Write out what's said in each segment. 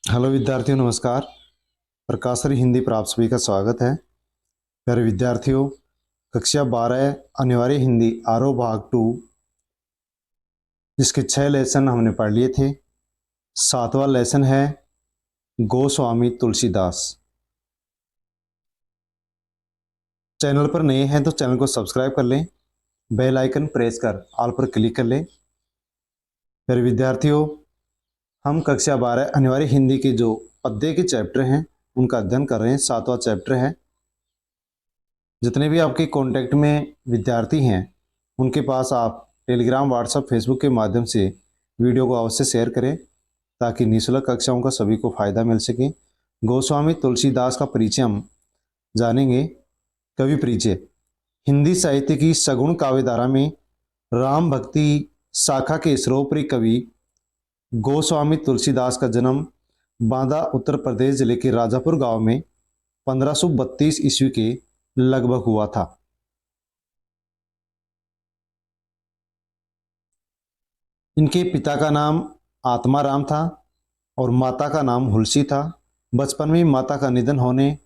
Hello विद्यार्थियों, नमस्कार। प्रकाशरी हिंदी पर आप सभी का स्वागत है। प्यारे विद्यार्थियों, कक्षा 12 अनिवार्य हिंदी आरो भाग 2, जिसके 6 लेसन हमने पढ़ लिए थे। 7वां लेसन है गोस्वामी तुलसीदास। चैनल पर नए हैं तो चैनल को सब्सक्राइब कर लें, बेल आइकन प्रेस कर ऑल पर क्लिक कर लें। प्यारे विद्यार्थियों, हम कक्षा 12 अनिवार्य हिंदी के जो पद्य के चैप्टर हैं उनका अध्ययन कर रहे हैं। 7वां चैप्टर है। जितने भी आपके कांटेक्ट में विद्यार्थी हैं उनके पास आप टेलीग्राम, व्हाट्सएप, फेसबुक के माध्यम से वीडियो को अवश्य शेयर करें ताकि निःशुल्क कक्षाओं का सभी को फायदा मिल सके। गोस्वामी तुलसीदास का परिचय हम जानेंगे। कवि परिचय। हिंदी साहित्य की सगुण काव्यधारा में राम भक्ति शाखा के सर्वोपरि कवि गोस्वामी तुलसीदास का जन्म बांदा, उत्तर प्रदेश जिले के राजापुर गांव में 1532 ईस्वी के लगभग हुआ था। इनके पिता का नाम आत्माराम था और माता का नाम हुलसी था। बचपन में माता का निधन होने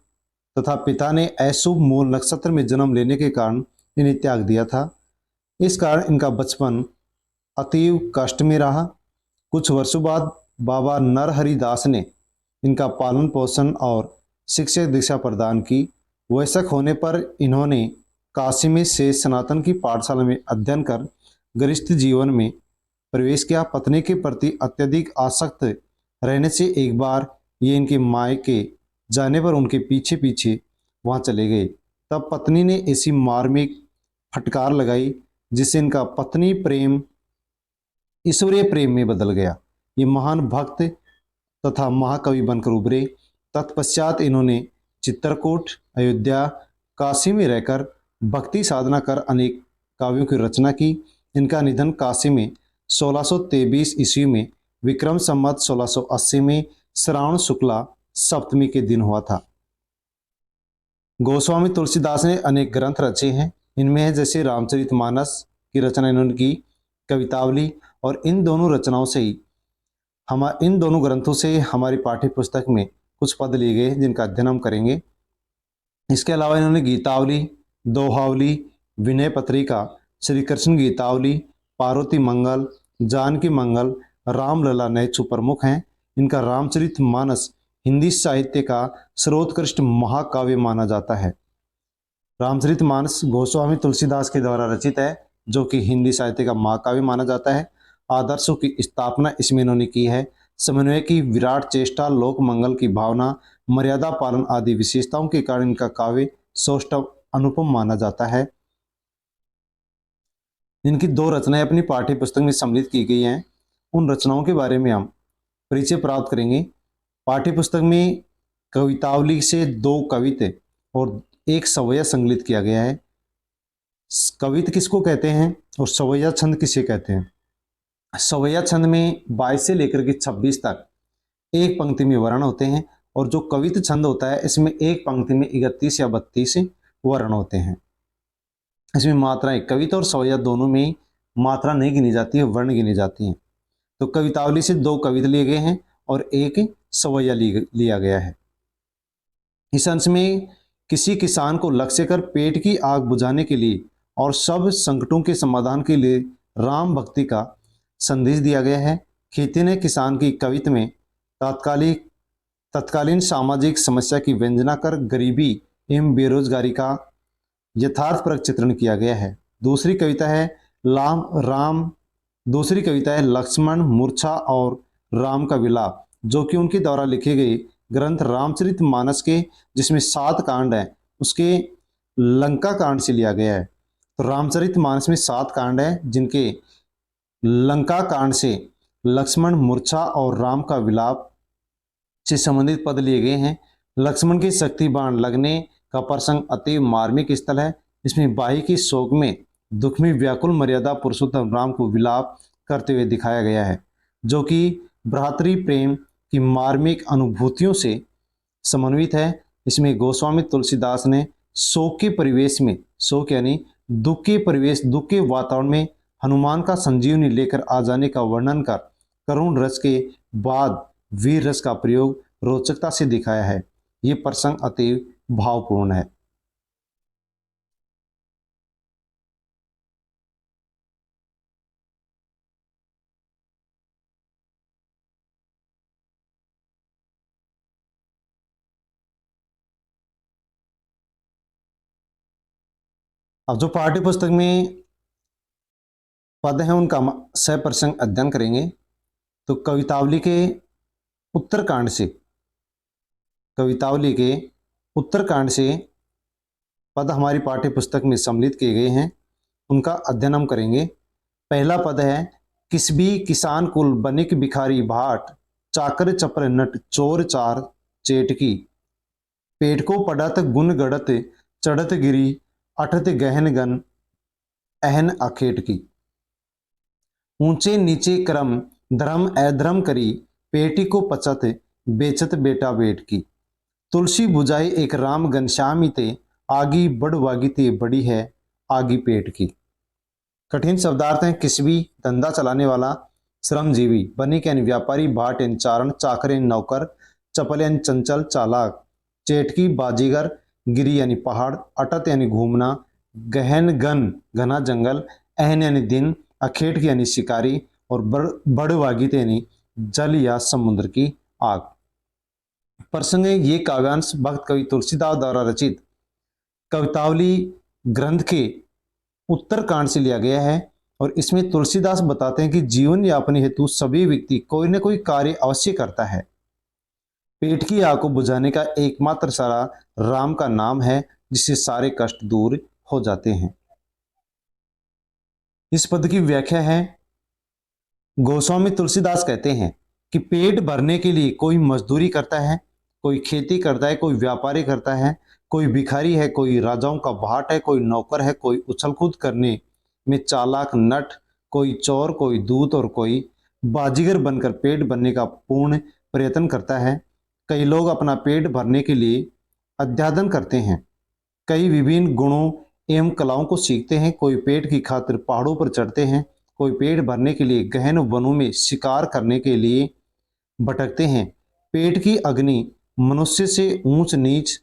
तथा पिता ने अशुभ मूल नक्षत्र में जन्म लेने के कारण इन्हें त्याग दिया था। इस कारण इनका बचपन अतीव कष्ट में रहा। कुछ वर्षों बाद बाबा नरहरि दास ने इनका पालन पोषण और शिक्षा दीक्षा प्रदान की। वयस्क होने पर इन्होंने काशी में शेष सनातन की पाठशाला में अध्ययन कर गृहस्थ जीवन में प्रवेश किया। पत्नी के प्रति अत्यधिक आसक्त रहने से एक बार ये इनके मायके जाने पर उनके पीछे पीछे वहां चले गए। तब पत्नी ने ऐसी मार्मिक फटकार लगाई जिससे इनका पत्नी प्रेम ईश्वरीय प्रेम में बदल गया। ये महान भक्त तथा महाकवि बनकर उभरे। तत्पश्चात इन्होंने चित्रकूट, अयोध्या, काशी में रहकर भक्ति साधना कर अनेक काव्यों की रचना की। इनका निधन काशी में 1623 ईस्वी में विक्रम संवत 1680 में श्रावण शुक्ला सप्तमी के दिन हुआ था। गोस्वामी तुलसीदास ने अनेक ग्रंथ रचे हैं। इनमें है जैसे रामचरितमानस की रचना इन्होंने की, कवितावली, और इन दोनों ग्रंथों से हमारी पाठ्य पुस्तक में कुछ पद लिए गए जिनका अध्ययन हम करेंगे। इसके अलावा इन्होंने गीतावली, दोहावली, विनय पत्रिका, श्री कृष्ण गीतावली, पार्वती मंगल, जानकी मंगल, रामलला नैचु प्रमुख हैं। इनका रामचरितमानस हिंदी साहित्य का सर्वोत्कृष्ट महाकाव्य माना जाता है। रामचरितमानस गोस्वामी तुलसीदास के द्वारा रचित है, जो कि हिंदी साहित्य का महाकाव्य माना जाता है। आदर्शों की स्थापना इसमें इन्होंने की है। समन्वय की विराट चेष्टा, लोक मंगल की भावना, मर्यादा पालन आदि विशेषताओं के कारण इनका काव्य सौष्ठव अनुपम माना जाता है। इनकी 2 रचनाएं अपनी पाठ्य पुस्तक में सम्मिलित की गई हैं। उन रचनाओं के बारे में हम परिचय प्राप्त करेंगे। पाठ्य पुस्तक में कवितावली से 2 कविते और 1 सवैया संकलित किया गया है। कवित किसको कहते हैं और सवैया छंद किसे कहते हैं? सवैया छंद में 22 से लेकर के 26 तक एक पंक्ति में वर्ण होते हैं, और जो कवित छंद होता है इसमें एक पंक्ति में 31 या 32 वर्ण होते हैं। इसमें मात्राएं, कविता और सवैया दोनों में मात्रा नहीं गिनी जाती है, वर्ण गिने जाती हैं। तो कवितावली से 2 कविता लिए गए हैं और 1 सवैया लिया गया है। इस अंश में किसी किसान को लक्ष्य कर पेट की आग बुझाने के लिए और सब संकटों के समाधान के लिए राम भक्ति का संदेश दिया गया है। खेती ने किसान की कविता में तत्कालीन सामाजिक समस्या की व्यंजना कर गरीबी एवं बेरोजगारी का यथार्थपरक चित्रण किया गया है। दूसरी कविता है लक्ष्मण मूर्छा और राम का विलाप, जो कि उनके द्वारा लिखे गए ग्रंथ रामचरितमानस के, जिसमें 7 कांड हैं, उसके लंका कांड से लिया गया है। तो रामचरितमानस में 7 कांड हैं, जिनके लंका कांड से लक्ष्मण मूर्छा और राम का विलाप से संबंधित पद लिए गए हैं। लक्ष्मण के शक्ति बाण लगने का प्रसंग अति मार्मिक स्थल है। इसमें बाही की शोक में दुख में व्याकुल मर्यादा पुरुषोत्तम राम को विलाप करते हुए दिखाया गया है, जो कि भ्रातृ प्रेम की मार्मिक अनुभूतियों से समन्वित है। इसमें गोस्वामी तुलसीदास ने शोक यानी दुख के वातावरण में हनुमान का संजीवनी लेकर आ जाने का वर्णन कर करुण रस के बाद वीर रस का प्रयोग रोचकता से दिखाया है। ये प्रसंग अति भावपूर्ण है। अब जो पाठ्य पुस्तक में पद हैं उनका सह प्रसंग अध्ययन करेंगे। तो कवितावली के उत्तरकांड से पद हमारी पाठ्य पुस्तक में सम्मिलित किए गए हैं, उनका अध्ययन हम करेंगे। पहला पद है, किसबी किसान कुल बनिक भिखारी भाट, चाकर चपर नट चोर चार चेटकी, पेट को पड़त गुन गड़त चढ़त गिरी, अठत गहन गन अहन अखेट की। ऊंचे नीचे क्रम धर्म अधर्म करी, पेटी को पचत बेचत बेटा बेट की। तुलसी बुझाई एक राम घनश्यामी ते, आगी बड़ वागी ते बड़ी है आगी पेट की। कठिन शब्दार्थ हैं। किसबी धंधा चलाने वाला, श्रमजीवी, बनिक यानी व्यापारी, भाट यानी चारण, चाकर यानी नौकर, चपल यानी चंचल चालाक, चेटकी बाजीगर, गिरी यानी पहाड़, अटत यानी घूमना, गहन गन घना जंगल, अहन यानी दिन, अखेट यानी शिकारी और बड़वागित यानी जल या समुद्र की आग। प्रसंग ये काव्यांश भक्त कवि तुलसीदास द्वारा रचित कवितावली ग्रंथ के उत्तरकांड से लिया गया है और इसमें तुलसीदास बताते हैं कि जीवन यापन हेतु सभी व्यक्ति कोई न कोई कार्य अवश्य करता है। पेट की आग को बुझाने का एकमात्र सारा राम का नाम है, जिससे सारे कष्ट दूर हो जाते हैं। इस पद की व्याख्या है, गोस्वामी तुलसीदास कहते हैं कि पेट भरने के लिए कोई मजदूरी करता है, कोई खेती करता है, कोई व्यापारी करता है, कोई भिखारी है, कोई राजाओं का भाट है, कोई नौकर है, कोई उछल कूद करने में चालाक नट, कोई चोर, कोई दूत और कोई बाजीगर बनकर पेट भरने का पूर्ण प्रयत्न करता है। कई लोग अपना पेट भरने के लिए अध्यापन करते हैं, कई विभिन्न गुणों एवं कलाओं को सीखते हैं, कोई पेट की खातिर पहाड़ों पर चढ़ते हैं, कोई पेट भरने के लिए गहन वनों में शिकार करने के लिए भटकते हैं। पेट की अग्नि मनुष्य से ऊंच नीच,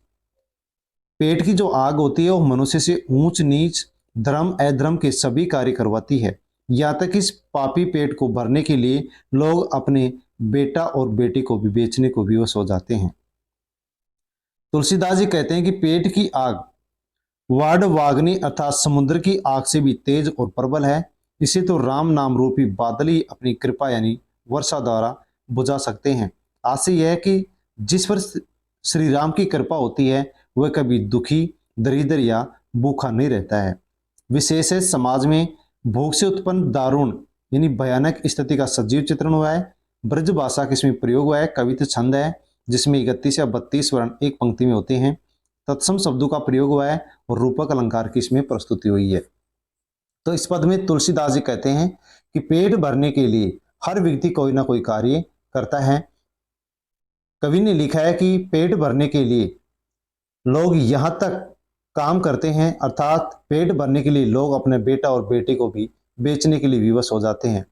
पेट की जो आग होती है वो मनुष्य से ऊंच नीच धर्म अधर्म के सभी कार्य करवाती है। यहाँ तक इस पापी पेट को भरने के लिए लोग अपने बेटा और बेटी को भी बेचने को विवश हो जाते हैं। तुलसीदास जी कहते हैं कि पेट की आग वाड वाग्नि अर्थात समुद्र की आग से भी तेज और प्रबल है। इसे तो राम नाम रूपी बादल ही अपनी कृपा यानी वर्षा द्वारा बुझा सकते हैं। आशय यह है कि जिस पर श्री राम की कृपा होती है वह कभी दुखी, दरिद्र या भूखा नहीं रहता है। विशेष है समाज में भोग से उत्पन्न दारुण यानी भयानक स्थिति का सजीव चित्रण हुआ है। ब्रज भाषा का इसमें प्रयोग हुआ है। कविता छंद है जिसमें 31 या 32 वर्ण एक पंक्ति में होते हैं। तत्सम शब्दों का प्रयोग हुआ है और रूपक अलंकार की इसमें प्रस्तुति हुई है। तो इस पद में तुलसीदास जी कहते हैं कि पेट भरने के लिए हर व्यक्ति कोई ना कोई कार्य करता है। कवि ने लिखा है कि पेट भरने के लिए लोग यहां तक काम करते हैं, अर्थात पेट भरने के लिए लोग अपने बेटा और बेटे को भी बेचने के लिए विवश हो जाते हैं।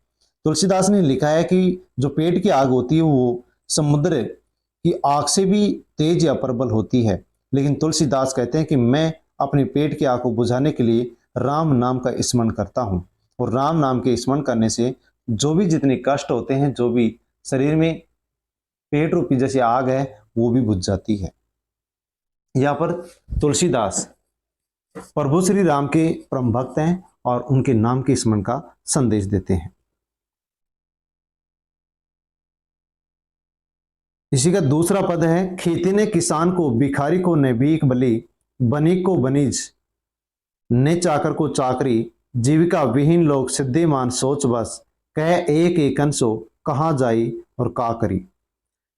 तुलसीदास ने लिखा है कि जो पेट की आग होती है वो समुद्र की आग से भी तेज या प्रबल होती है, लेकिन तुलसीदास कहते हैं कि मैं अपने पेट की आग को बुझाने के लिए राम नाम का स्मरण करता हूँ और राम नाम के स्मरण करने से जो भी जितने कष्ट होते हैं, जो भी शरीर में पेट रूपी जैसी आग है वो भी बुझ जाती है। यहाँ पर तुलसीदास प्रभु श्री राम के परम भक्त हैं और उनके नाम के स्मरण का संदेश देते हैं। इसी का दूसरा पद है, खेती ने किसान को, भिखारी को ने भीख बली, बनिक को बनिज ने चाकर को चाकरी, जीविका विहीन लोग सिद्धिमान सोच बस, कह एक एक अंशो कहाँ जाई और का करी।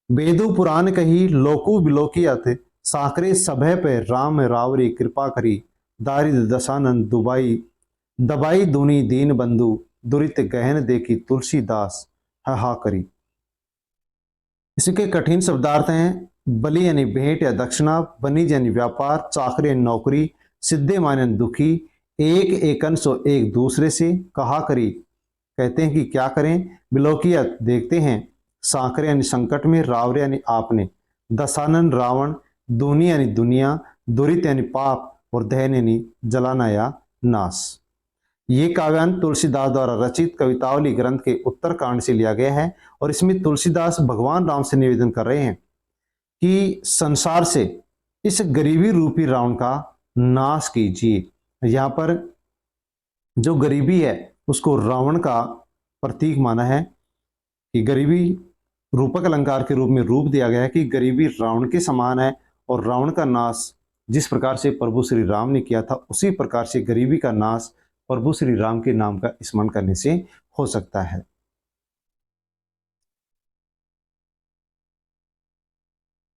वेदु पुराण कही लोकु बिलोकियत, साकरे सभय पे राम रावरी कृपा करी, दारिद दशानंद दुबाई दबाई दुनी दीन बंधु, दुरित गहन देखी तुलसीदास हा करी। इसके कठिन शब्दार्थ हैं, बलि यानी भेंट या दक्षिणा, बनिज यानी व्यापार, चाकरी यानी नौकरी, सिद्धे माने दुखी, एक एक अंशो एक दूसरे से कहा करी, कहते हैं कि क्या करें, बिलोकियत देखते हैं, सांकरे यानी संकट में, रावरे यानी आपने, दशानन रावण, दूनी यानी दुनिया, दुरित यानी पाप और दहन यानी जलाना या नाश। ये काव्यांश तुलसीदास द्वारा रचित कवितावली ग्रंथ के उत्तरकांड से लिया गया है और इसमें तुलसीदास भगवान राम से निवेदन कर रहे हैं कि संसार से इस गरीबी रूपी रावण का नाश कीजिए। यहाँ पर जो गरीबी है उसको रावण का प्रतीक माना है कि गरीबी रूपक अलंकार के रूप में रूप दिया गया है कि गरीबी रावण के समान है और रावण का नाश जिस प्रकार से प्रभु श्री राम ने किया था उसी प्रकार से गरीबी का नाश प्रभु श्री राम के नाम का स्मरण करने से हो सकता है।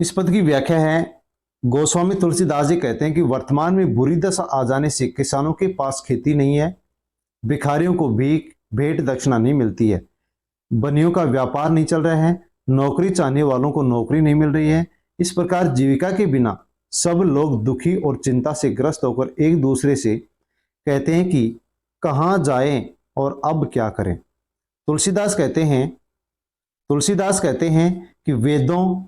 इस पद की व्याख्या है, गोस्वामी तुलसीदास जी कहते हैं कि वर्तमान में बुरी दशा आ जाने से किसानों के पास खेती नहीं है, भिखारियों को भीख भेंट दक्षिणा नहीं मिलती है, बनियों का व्यापार नहीं चल रहा है, नौकरी चाहने वालों को नौकरी नहीं मिल रही है। इस प्रकार जीविका के बिना सब लोग दुखी और चिंता से ग्रस्त होकर एक दूसरे से कहते हैं कि कहाँ जाएं और अब क्या करें। तुलसीदास कहते हैं कि वेदों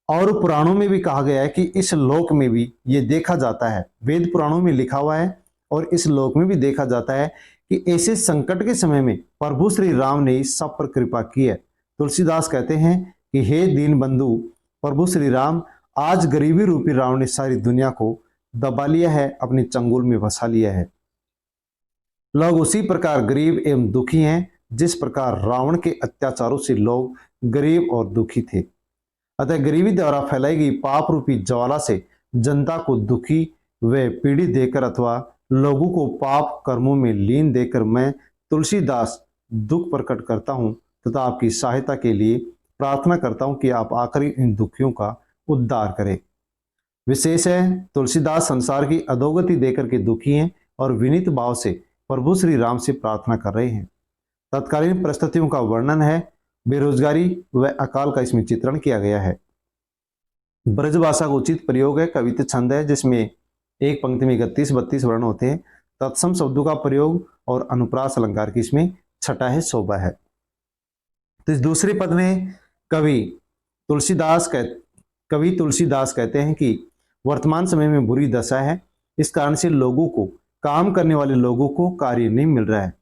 और पुराणों में भी कहा गया है कि इस लोक में भी ये देखा जाता है, वेद पुराणों में लिखा हुआ है और इस लोक में भी देखा जाता है कि ऐसे संकट के समय में प्रभु श्री राम ने सब पर कृपा की है। तुलसीदास कहते हैं कि हे दीन बंधु प्रभु श्री राम, आज गरीबी रूपी रावण ने सारी दुनिया को दबा लिया है, अपनी चंगुल में बसा लिया है। लोग उसी प्रकार गरीब एवं दुखी हैं जिस प्रकार रावण के अत्याचारों से लोग गरीब और दुखी थे। अतः गरीबी द्वारा फैलाई गई पाप रूपी ज्वाला से जनता को दुखी व पीड़ित देकर अथवा लोगों को पाप कर्मों में लीन देकर मैं तुलसीदास दुख प्रकट करता हूं तथा आपकी सहायता के लिए प्रार्थना करता हूं कि आप आकर इन दुखियों का उद्धार करें। विशेष है तुलसीदास संसार की अधोगति देकर के दुखी हैं और विनीत भाव से प्रभु श्री राम से प्रार्थना कर रहे हैं। तत्कालीन परिस्थितियों का वर्णन है, बेरोजगारी व अकाल का इसमें चित्रण किया गया है। ब्रजभाषा का उचित प्रयोग है, कविता छंद है जिसमें एक पंक्ति में 31-32 वर्ण होते हैं। तत्सम शब्दों का प्रयोग और अनुप्रास अलंकार की इसमें छटा है, शोभा है। तो इस दूसरे पद में कवि तुलसीदास कहते हैं कि वर्तमान समय में बुरी दशा है, इस कारण से लोगों को, काम करने वाले लोगों को कार्य नहीं मिल रहा है।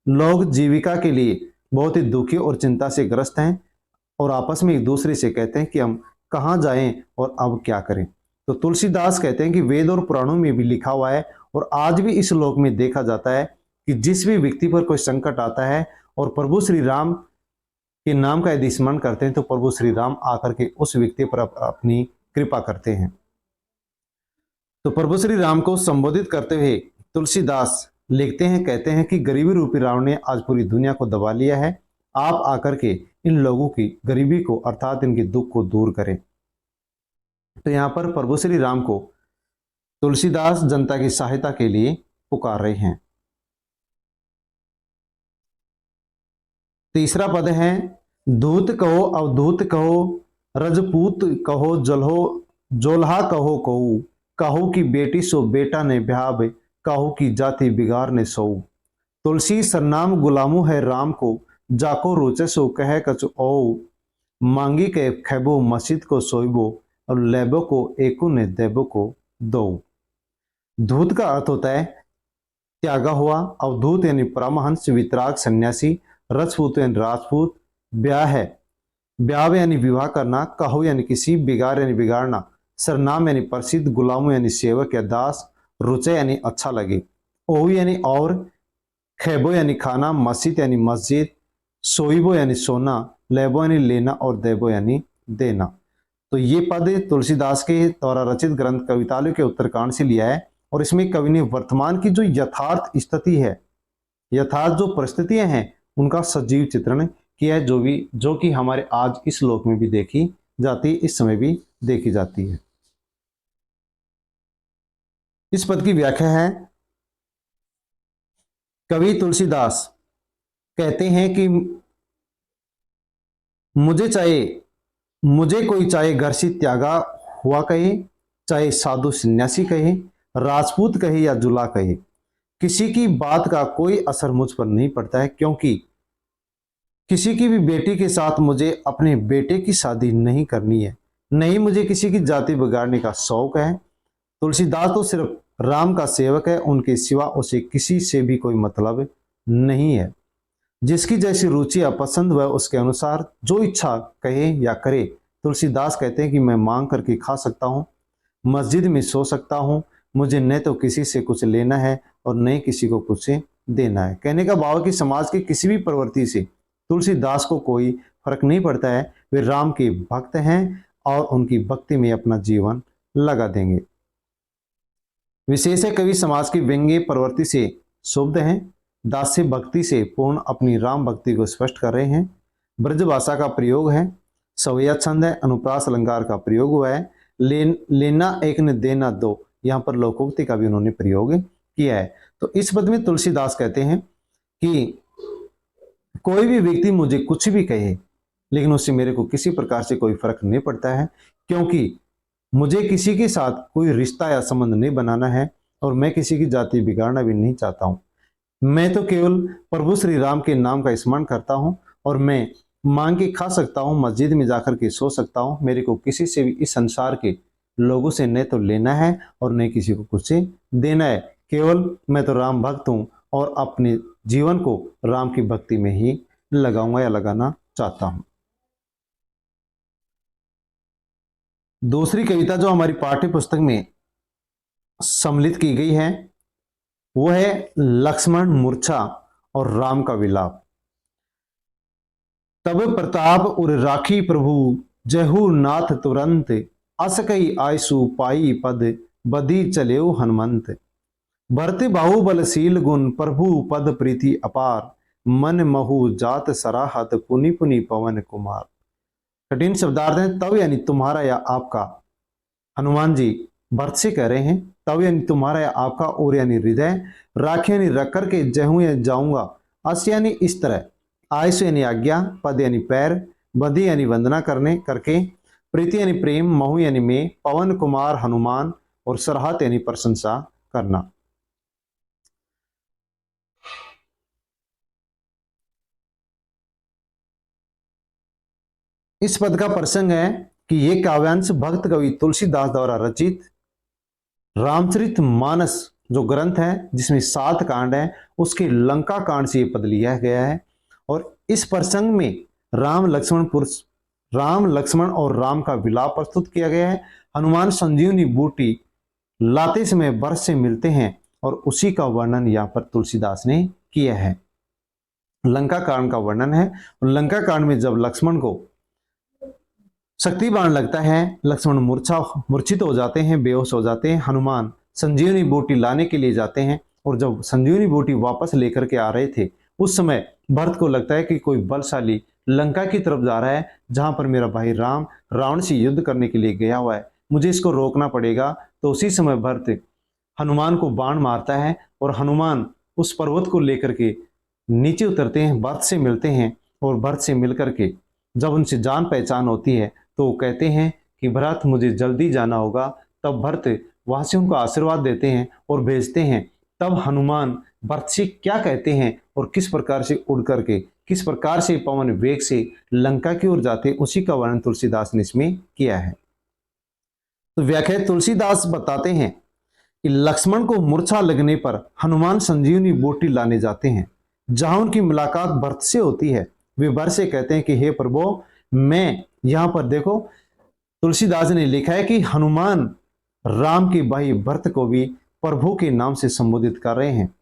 लोग जीविका के लिए बहुत ही दुखी और चिंता से ग्रस्त हैं और आपस में एक दूसरे से कहते हैं कि हम कहाँ जाएं और अब क्या करें। तो तुलसीदास कहते हैं कि वेद और पुराणों में भी लिखा हुआ है और आज भी इस लोक में देखा जाता है कि जिस भी व्यक्ति पर कोई संकट आता है और प्रभु श्री राम के नाम का यदि स्मरण करते हैं तो प्रभु श्री राम आकर के उस व्यक्ति पर अपनी कृपा करते हैं। तो प्रभु श्री राम को संबोधित करते हुए तुलसीदास लिखते हैं, कहते हैं कि गरीबी रूपी रावण ने आज पूरी दुनिया को दबा लिया है, आप आकर के इन लोगों की गरीबी को अर्थात इनके दुख को दूर करें। तो यहाँ पर प्रभु श्री राम को तुलसीदास जनता की सहायता के लिए पुकार रहे हैं। तीसरा पद है, दूत कहो अवधूत कहो, रजपूत कहो जोल्हा कहो कहो की बेटी सो बेटा ने ब्याह, कहो की जाति बिगाड़ ने सो। तुलसी सरनाम गुलामू है राम को, जाको रोचे सो कह कच ओ, मांगी के खैबो मस्जिद को सोइबो, और लेबो को एकु ने देबो को दो। धूत का अर्थ होता है त्यागा हुआ, अवधूत यानी परमहंस वितराग सन्यासी, रजपूत यानी राजपूत, ब्याह यानी विवाह करना, कहो यानी किसी, बिगाड़ यानी बिगाड़ना, सरनाम यानी प्रसिद्ध, गुलामो यानी सेवक या दास, रुचे यानी अच्छा लगे, ओहु यानी और, खैबो यानी खाना, मस्जिद यानी मस्जिद, सोइबो यानी सोना, लेबो यानी लेना और देबो यानी देना। तो ये पद तुलसीदास के द्वारा रचित ग्रंथ कवितालय के उत्तरकांड से लिया है और इसमें कवि ने वर्तमान की जो यथार्थ स्थिति है, यथार्थ जो परिस्थितियां हैं उनका सजीव चित्रण किया है, जो कि हमारे आज इस लोक में भी देखी जाती है, इस समय भी देखी जाती है। इस पद की व्याख्या है, कवि तुलसीदास कहते हैं कि मुझे कोई चाहे घर से त्यागा हुआ कहे, चाहे साधु सन्यासी कहे, राजपूत कहे या जुला कहे, किसी की बात का कोई असर मुझ पर नहीं पड़ता है, क्योंकि किसी की भी बेटी के साथ मुझे अपने बेटे की शादी नहीं करनी है, नहीं मुझे किसी की जाति बिगाड़ने का शौक है। तुलसीदास तो सिर्फ राम का सेवक है, उनके सिवा उसे किसी से भी कोई मतलब नहीं है। जिसकी जैसी रुचि या पसंद वह उसके अनुसार जो इच्छा कहे या करे। तुलसीदास कहते हैं कि मैं मांग करके खा सकता हूँ, मस्जिद में सो सकता हूँ, मुझे न तो किसी से कुछ लेना है और न ही किसी को कुछ देना है। कहने का भाव है कि समाज की किसी भी प्रवृत्ति से तुलसीदास को कोई फर्क नहीं पड़ता है, वे राम के भक्त हैं और उनकी भक्ति में अपना जीवन लगा देंगे। विशेष है कवि समाज की व्यंग्य प्रवृत्ति से शुद्ध हैं, दास्य भक्ति से पूर्ण अपनी राम भक्ति को स्पष्ट कर रहे हैं। ब्रजभाषा का प्रयोग है, सवैया छंद है, अनुप्रास अलंकार का प्रयोग हुआ है, लेना एक ने देना दो, यहाँ पर लोकोक्ति का भी उन्होंने प्रयोग किया है। तो इस पद में तुलसीदास कहते हैं कि कोई भी व्यक्ति मुझे कुछ भी कहे, लेकिन उससे मेरे को किसी प्रकार से कोई फर्क नहीं पड़ता है, क्योंकि मुझे किसी के साथ कोई रिश्ता या संबंध नहीं बनाना है और मैं किसी की जाति बिगाड़ना भी नहीं चाहता हूं। मैं तो केवल प्रभु श्री राम के नाम का स्मरण करता हूं और मैं मांग के खा सकता हूं, मस्जिद में जाकर के सो सकता हूं। मेरे को किसी से भी इस संसार के लोगों से न तो लेना है और न किसी को कुछ देना है। केवल मैं तो राम भक्त हूं और अपने जीवन को राम की भक्ति में ही लगाऊंगा या लगाना चाहता हूं। दूसरी कविता जो हमारी पाठ्य पुस्तक में सम्मिलित की गई है वो है लक्ष्मण मूर्छा और राम का विलाप। तब प्रताप उर राखी प्रभु, जहु नाथ तुरंत, अस कई आयसु पाई पद, बदी चलेऊ हनुमंत। भरत बाहुबलशील गुण, प्रभु पद प्रीति अपार, मन महु जात सराहत, पुनि पुनि पवन कुमार। कठिन शब्दार्थ है तब यानी तुम्हारा या आपका। हनुमान जी भरत से कह रहे हैं तब यानी तुम्हारा या आपका, और यानी हृदय, राख यानी रख करके, जहूं या जाऊंगा, अस यानी इस तरह, आयस यानी आज्ञा, पद यानी पैर, बधि यानी वंदना करने करके, प्रीति यानी प्रेम, महु यानी में, पवन कुमार हनुमान, और सरहत यानी प्रशंसा करना। इस पद का प्रसंग है कि यह काव्यांश भक्त कवि तुलसीदास द्वारा रचित रामचरित मानस जो ग्रंथ है जिसमें 7 कांड है, उसके लंका कांड से यह पद लिया गया है। और इस प्रसंग में राम लक्ष्मण और राम का विलाप प्रस्तुत किया गया है। हनुमान संजीवनी बूटी लाते समय बरस से मिलते हैं और उसी का वर्णन यहाँ पर तुलसीदास ने किया है। लंका कांड का वर्णन है। लंका कांड में जब लक्ष्मण को शक्ति बाण लगता है, लक्ष्मण मूर्छित हो जाते हैं, बेहोश हो जाते हैं। हनुमान संजीवनी बूटी लाने के लिए जाते हैं और जब संजीवनी बूटी वापस लेकर के आ रहे थे उस समय भरत को लगता है कि कोई बलशाली लंका की तरफ जा रहा है जहां पर मेरा भाई राम रावण से युद्ध करने के लिए गया हुआ है, मुझे इसको रोकना पड़ेगा। तो उसी समय भरत हनुमान को बाण मारता है और हनुमान उस पर्वत को लेकर के नीचे उतरते हैं, भरत से मिलते हैं और भरत से मिलकर के जब उनसे जान पहचान होती है तो वो कहते हैं कि भरत मुझे जल्दी जाना होगा। तब भरत वहां से उनको आशीर्वाद देते हैं और भेजते हैं। तब हनुमान भरत से क्या कहते हैं और किस प्रकार से उड़ करके किस प्रकार से पवन वेग से लंका की ओर जाते, उसी का वर्णन तुलसीदास ने इसमें किया है। तो व्याख्या तुलसीदास बताते हैं कि लक्ष्मण को मूर्छा लगने पर हनुमान संजीवनी बूटी लाने जाते हैं। जहां उनकी मुलाकात भरत से होती है, वे भरत से कहते हैं कि हे प्रभु, मैं यहां पर देखो तुलसीदास ने लिखा है कि हनुमान राम के भाई भरत को भी प्रभु के नाम से संबोधित कर रहे हैं,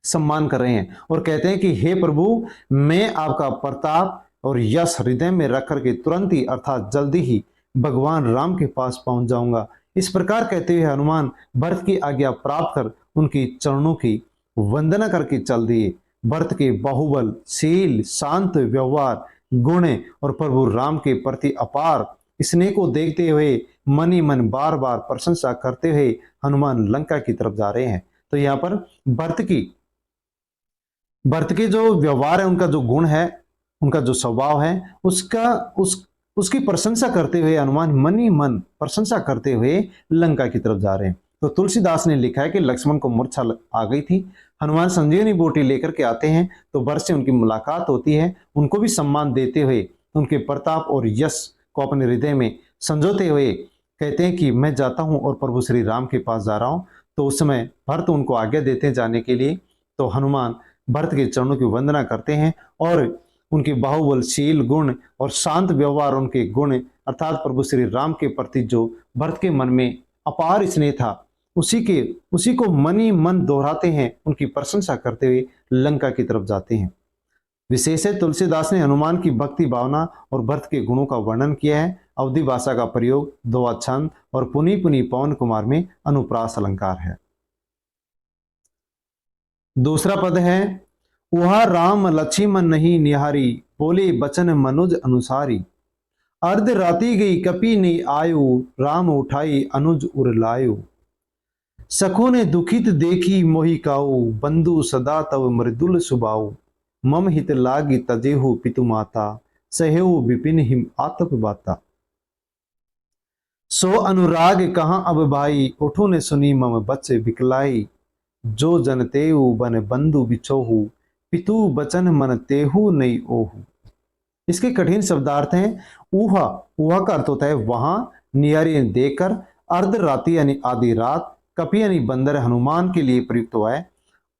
सम्मान कर रहे हैं और कहते हैं कि हे प्रभु, मैं आपका प्रताप और यश हृदय में रख करके तुरंत ही अर्थात जल्दी ही भगवान राम के पास पहुंच जाऊंगा। इस प्रकार कहते हुए हनुमान भरत की आज्ञा प्राप्त कर उनकी चरणों की वंदना करके चल दिए। भरत के बाहुबल, शील, शांत व्यवहार, गुण और प्रभु राम के प्रति अपार स्नेह को देखते हुए मन ही मन बार बार प्रशंसा करते हुए हनुमान लंका की तरफ जा रहे हैं। तो यहाँ पर भरत के जो व्यवहार है, उनका जो गुण है, उनका जो स्वभाव है, उसकी प्रशंसा करते हुए हनुमान मन ही मन प्रशंसा करते हुए लंका की तरफ जा रहे हैं। तो तुलसीदास ने लिखा है कि लक्ष्मण को मूर्छा आ गई थी। हनुमान संजीवनी बूटी लेकर के आते हैं तो भरत से उनकी मुलाकात होती है। उनको भी सम्मान देते हुए, उनके प्रताप और यश को अपने हृदय में संजोते हुए कहते हैं कि मैं जाता हूं और प्रभु श्री राम के पास जा रहा हूं। तो उस समय भरत उनको आज्ञा देते हैं जाने के लिए। तो हनुमान भरत के चरणों की वंदना करते हैं और उनके बाहुबलशील गुण और शांत व्यवहार, उनके गुण अर्थात प्रभु श्री राम के प्रति जो भरत के मन में अपार स्नेह था, उसी को मन ही मन दोहराते हैं, उनकी प्रशंसा करते हुए लंका की तरफ जाते हैं। विशेष है तुलसीदास ने हनुमान की भक्ति भावना और भरत के गुणों का वर्णन किया है। अवधि भाषा का प्रयोग दोहा छंद और पुनि पुनि पवन कुमार में अनुप्रास अलंकार है। दूसरा पद है, वह राम लक्ष्मण नहीं निहारी, बोले बचन मनुज अनुसारी। अर्ध राति गई कपि नहीं आयो, राम उठाई अनुज उर लायो। सखो ने दुखित देखी मोहि काऊ, बंधु सदा तव मृदुल सुबाऊ। मम हित लागी तजेहु पितु माता, सहेहु विपिन हिम आतप बाता। सो अनुराग कहाँ अब भाई, उठो ने सुनी मम बच्चे बिकलाई। जो जन तेहु बन बंधु बिछोहु, पितु बचन मन तेहु नहीं ओहु। इसके कठिन शब्दार्थ हैं। ऊहा, ऊहा का अर्थ होता है वहां, नियारी देकर, अर्ध राति यानी आधी रात, कपि यानी बंदर हनुमान के लिए प्रयुक्त हुआ है।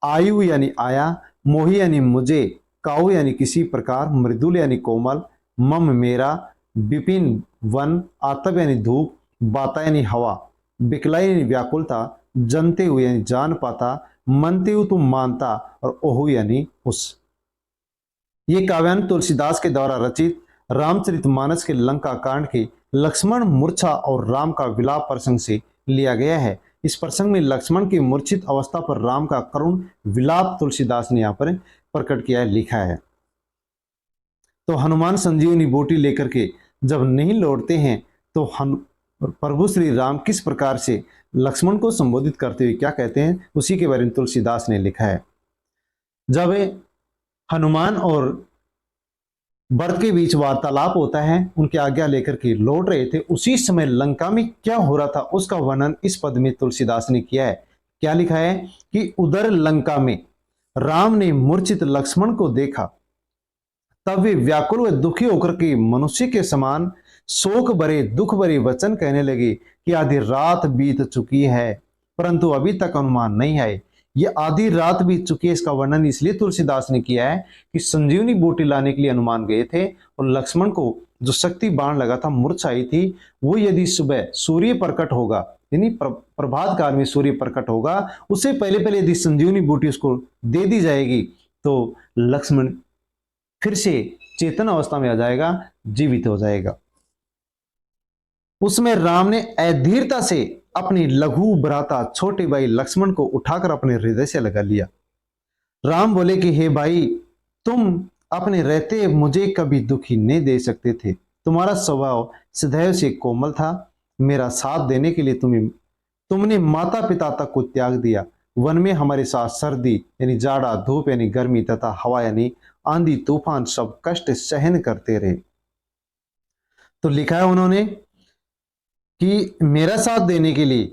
आयु यानी आया, मोही यानी मुझे, काऊ यानी किसी प्रकार, मृदुल यानी कोमल, मम मेरा, विपिन वन, आतप यानी धूप, बाता यानी हवा, बिकलाई यानी व्याकुलता, जनते हुए यानी जान पाता, मनते हुए तुम मानता, और ओहु यानी उस। ये काव्यान तुलसीदास के द्वारा रचित रामचरितमानस के लंका कांड के लक्ष्मण मूर्छा और राम का विलाप प्रसंग से लिया गया है। इस प्रसंग में लक्ष्मण की मूर्छित अवस्था पर राम का करुण विलाप तुलसीदास ने यहाँ पर प्रकट किया है, लिखा है। तो हनुमान संजीवनी बूटी लेकर के जब नहीं लौटते हैं तो प्रभु श्री राम किस प्रकार से लक्ष्मण को संबोधित करते हुए क्या कहते हैं, उसी के बारे में तुलसीदास ने लिखा है। जब हनुमान और भरत के बीच वार्तालाप होता है, उनकी आज्ञा लेकर के लौट रहे थे, उसी समय लंका में क्या हो रहा था उसका वर्णन इस पद में तुलसीदास ने किया है। क्या लिखा है कि उधर लंका में राम ने मूर्छित लक्ष्मण को देखा, तब वे व्याकुल व दुखी होकर के मनुष्य के समान शोक भरे दुख भरे वचन कहने लगे कि आधी रात बीत चुकी है परंतु अभी तक हनुमान नहीं आए। ये आधी रात बीत चुकी है, इसका वर्णन इसलिए तुलसीदास ने किया है कि संजीवनी बूटी लाने के लिए हनुमान गए थे और लक्ष्मण को जो शक्ति बाण लगा था, मूर्छा आई थी, वो यदि सुबह सूर्य प्रकट होगा यानी प्रभात काल में सूर्य प्रकट होगा, उससे पहले पहले यदि संजीवनी बूटी उसको दे दी जाएगी तो लक्ष्मण फिर से चेतन अवस्था में आ जाएगा, जीवित हो जाएगा। उसमें राम ने अधीरता से अपनी लघु भ्राता छोटे भाई लक्ष्मण को उठाकर अपने हृदय से लगा लिया। राम बोले कि हे भाई, तुम अपने रहते मुझे कभी दुखी नहीं दे सकते थे, तुम्हारा स्वभाव सदैव से कोमल था। मेरा साथ देने के लिए तुमने माता पिता तक को त्याग दिया, वन में हमारे साथ सर्दी यानी जाड़ा, धूप यानी गर्मी तथा हवा यानी आंधी तूफान सब कष्ट सहन करते रहे। तो लिखा है उन्होंने कि मेरा साथ देने के लिए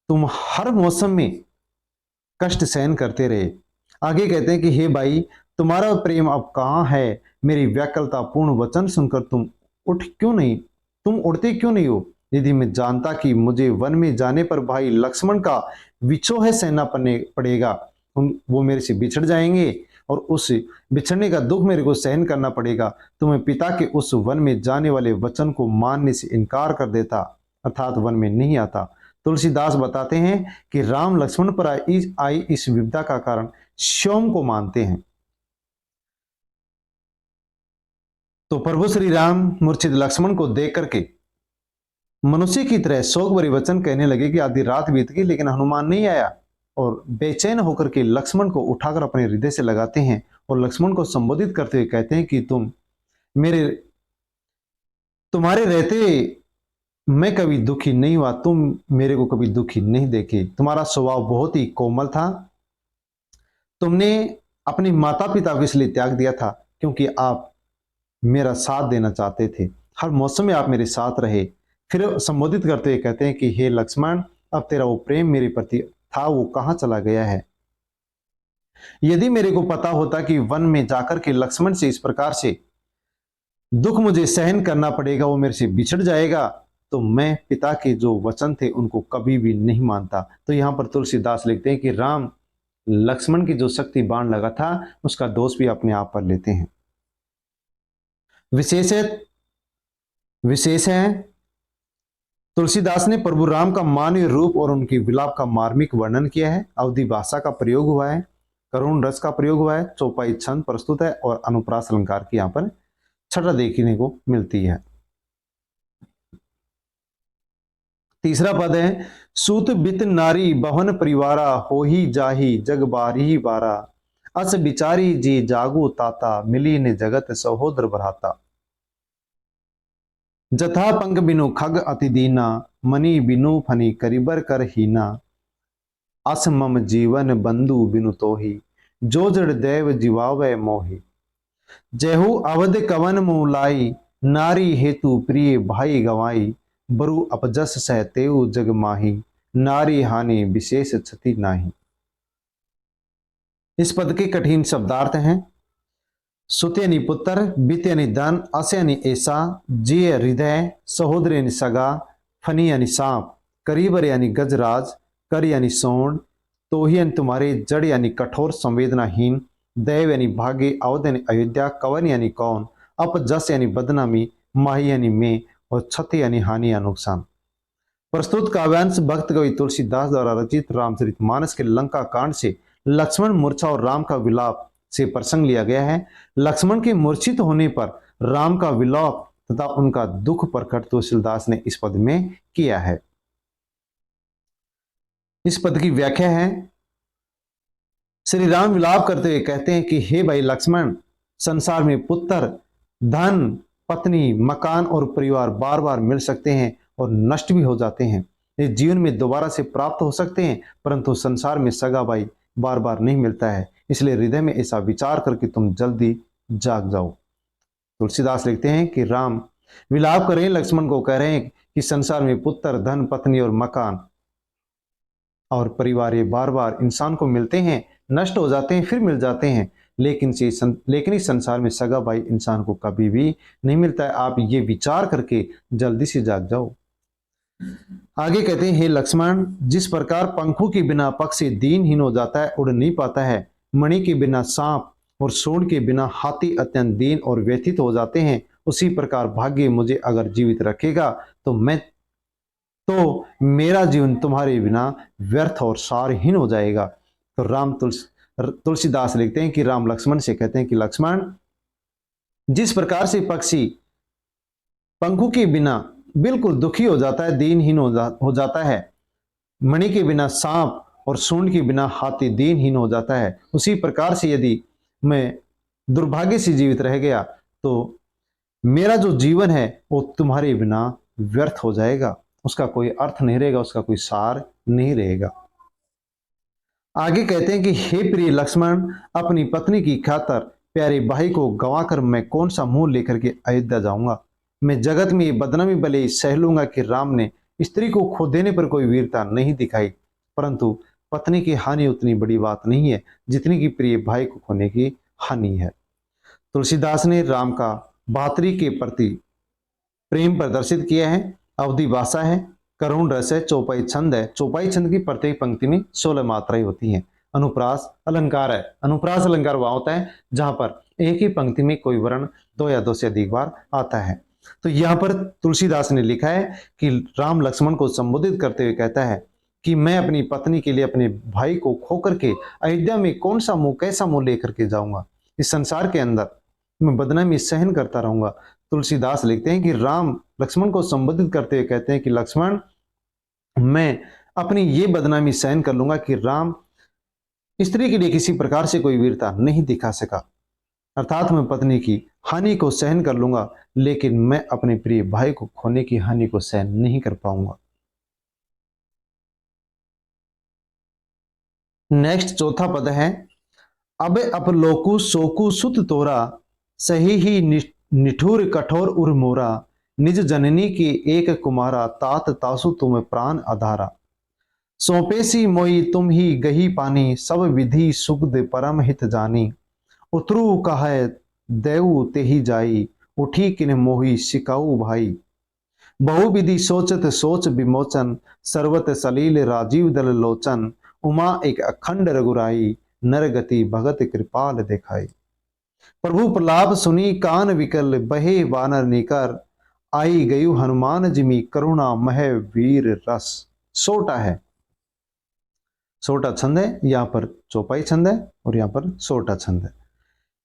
तुम हर मौसम में कष्ट सहन करते रहे। आगे कहते हैं कि हे भाई, तुम्हारा प्रेम अब कहाँ है? मेरी व्याकुलता पूर्ण वचन सुनकर तुम उड़ते क्यों नहीं हो? यदि मैं जानता कि मुझे वन में जाने पर भाई लक्ष्मण का विछोह सहना पड़ेगा, वो मेरे से बिछड़ जाएंगे और उस बिछड़ने का दुख मेरे को सहन करना पड़ेगा, तो मैं पिता के उस वन में जाने वाले वचन को मानने से इनकार कर देता, अर्थात वन में नहीं आता। तुलसीदास बताते हैं कि राम लक्ष्मण पर आई इस विपदा का कारण सोम को मानते हैं। तो प्रभु श्री राम मूर्छित लक्ष्मण को देख करके मनुष्य की तरह शोक भरे वचन कहने लगे कि आधी रात बीत गई लेकिन हनुमान नहीं आया, और बेचैन होकर के लक्ष्मण को उठाकर अपने हृदय से लगाते हैं और लक्ष्मण को संबोधित करते हुए कहते हैं कि तुम्हारे रहते मैं कभी दुखी नहीं हुआ, तुम मेरे को कभी दुखी नहीं देखे, तुम्हारा स्वभाव बहुत ही कोमल था, तुमने अपने माता पिता को इसलिए त्याग दिया था क्योंकि आप मेरा साथ देना चाहते थे, हर मौसम में आप मेरे साथ रहे। फिर संबोधित करते हुए कहते हैं कि हे लक्ष्मण, अब तेरा वो प्रेम मेरे प्रति था वो कहाँ चला गया है? यदि मेरे को पता होता कि वन में जाकर के लक्ष्मण से इस प्रकार से दुख मुझे सहन करना पड़ेगा, वो मेरे से बिछड़ जाएगा, तो मैं पिता के जो वचन थे उनको कभी भी नहीं मानता। तो यहाँ पर तुलसीदास लिखते हैं कि राम लक्ष्मण की जो शक्ति बाण लगा था उसका दोष भी अपने आप पर लेते हैं। विशेष है विशेष है तुलसीदास ने प्रभु राम का मानवीय रूप और उनकी विलाप का मार्मिक वर्णन किया है। अवधि भाषा का प्रयोग हुआ है, करुण रस का प्रयोग हुआ है, चौपाई छंद प्रस्तुत है और अनुप्रास अलंकार की यहाँ पर छटा देखने को मिलती है। तीसरा पद है, सूत बित नारी भवन परिवारा हो ही जाही जग बारी बारा अस बिचारी जी जागू ताता मिली ने जगत सहोदर भराता। जथा पंख बिनु खग अति दीना मनी बिनु फनी करिबर कर हीना अस मम जीवन बंधु बिनु तोही जो जड़ देव जीवावे मोही। जेहू अवध कवन मुँह लाई नारी हेतु प्रिय भाई गवाई बरु अपजस सह तेऊ जग माही नारी हानि विशेष क्षति नाही। इस पद के कठिन शब्दार्थ हैं। सुत यानी पुत्र, बित यानी धन, अस यानी ऐसा, जी हृदय, सहोदर यानी सगा, फनी यानी सांप, करीबर यानी गजराज, कर यानी सोंड, तोही यानी तुम्हारे, जड़ यानी कठोर संवेदनाहीन, दैव यानी भाग्य, अवध यानी अयोध्या, कवन यानी कौन, अपजस यानी बदनामी, माही यानी में और क्षति यानी हानि या नुकसान। प्रस्तुत काव्यांश भक्त कवि तुलसीदास द्वारा रचित रामचरितमानस के लंका कांड से लक्ष्मण मूर्छा और राम का विलाप से प्रसंग लिया गया है। लक्ष्मण के मूर्छित होने पर राम का विलाप तथा उनका दुख प्रकट तुलसीदास ने इस पद में किया है। इस पद की व्याख्या है, श्री राम विलाप करते हुए कहते हैं कि हे भाई लक्ष्मण, संसार में पुत्र, धन, पत्नी, मकान और परिवार बार बार मिल सकते हैं और नष्ट भी हो जाते हैं। ये जीवन में दोबारा से प्राप्त हो सकते हैं, परंतु संसार में सगा भाई बार बार नहीं मिलता है। इसलिए हृदय में ऐसा विचार करके तुम जल्दी जाग जाओ। तुलसीदास लिखते हैं कि राम विलाप कर रहे हैं, लक्ष्मण को कह रहे हैं कि संसार में पुत्र, धन, पत्नी और मकान और परिवार ये बार बार इंसान को मिलते हैं, नष्ट हो जाते हैं, फिर मिल जाते हैं, लेकिन इस संसार में सगा भाई इंसान को कभी भी नहीं मिलता है। आप ये विचार करके जल्दी से जाग जाओ। आगे कहते हैं, हे लक्ष्मण, जिस प्रकार पंखों के बिना पक्षी दीनहीन हो जाता है, उड़ नहीं पाता है, मणि के बिना सांप और सूंड के बिना हाथी अत्यंत दीन और व्यथित हो जाते हैं, उसी प्रकार भाग्य मुझे अगर जीवित रखेगा तो मेरा जीवन तुम्हारे बिना व्यर्थ और सारहीन हो जाएगा। तो तुलसीदास लिखते हैं कि राम लक्ष्मण से कहते हैं कि लक्ष्मण, जिस प्रकार से पक्षी पंखों के बिना बिल्कुल दुखी हो जाता है, दीनहीन हो जाता है, मणि के बिना सांप और सूंड के बिना हाथी दीनहीन हो जाता है, उसी प्रकार से यदि मैं दुर्भाग्य से जीवित रह गया तो मेरा जो जीवन है वो तुम्हारे बिना व्यर्थ हो जाएगा, उसका कोई अर्थ नहीं रहेगा, उसका कोई सार नहीं रहेगा। आगे कहते हैं कि हे प्रिय लक्ष्मण, अपनी पत्नी की खातर प्यारे भाई को गंवाकर मैं कौन सा मुंह लेकर के अयोध्या जाऊंगा। मैं जगत में ये बदनामी भले सह लूंगा कि राम ने स्त्री को खो देने पर कोई वीरता नहीं दिखाई, परंतु पत्नी की हानि उतनी बड़ी बात नहीं है जितनी कि प्रिय भाई को खोने की हानि है। तुलसीदास ने राम का भातरी के प्रति प्रेम प्रदर्शित किया है। अवधि भाषा है, करुण रस है, चौपाई छंद है। चौपाई छंद की प्रत्येक पंक्ति में 16 मात्राएं होती हैं। अनुप्रास अलंकार है। अनुप्रास अलंकार वह होता है जहां पर एक ही पंक्ति में कोई वर्ण दो या दो से अधिक बार आता है। तो यहाँ पर तुलसीदास ने लिखा है कि राम लक्ष्मण को संबोधित करते हुए कहता है कि मैं अपनी पत्नी के लिए अपने भाई को खो करके अयोध्या में कौन सा मुंह, कैसा मुंह लेकर के जाऊंगा। इस संसार के अंदर मैं बदनामी सहन करता रहूंगा। तुलसीदास लिखते हैं कि राम लक्ष्मण को संबोधित करते हुए कहते हैं कि लक्ष्मण, मैं अपनी ये बदनामी सहन कर लूंगा कि राम स्त्री के लिए किसी प्रकार से कोई वीरता नहीं दिखा सका, अर्थात मैं पत्नी की हानि को सहन कर लूंगा, लेकिन मैं अपने प्रिय भाई को खोने की हानि को सहन नहीं कर पाऊंगा। नेक्स्ट चौथा पद है, अब अपलोकु सोकु सुत तोरा सही ही निठुर कठोर उर मोरा निज जननी के एक कुमारा तात तासु तुम प्राण आधारा। सौंपे सी मोई तुम ही गही पानी, सब विधि सुगद परम हित जानी। उतरू कहे देऊ तेहि जाई, उठी किन मोही सिकाऊ भाई। बहुविधि सोचत सोच विमोचन, सर्वत सलील राजीव दल लोचन। उमा एक अखंड रघुराई, नर गति भगत कृपाल दिखाई। प्रभु प्रलाप सुनी कान विकल, बहे वानर निकर। आई गयु हनुमान जिमी, करुणा मह वीर रस। सोटा है, सोटा छंद है, यहाँ पर चौपाई छंद है और यहाँ पर सोटा छंद है।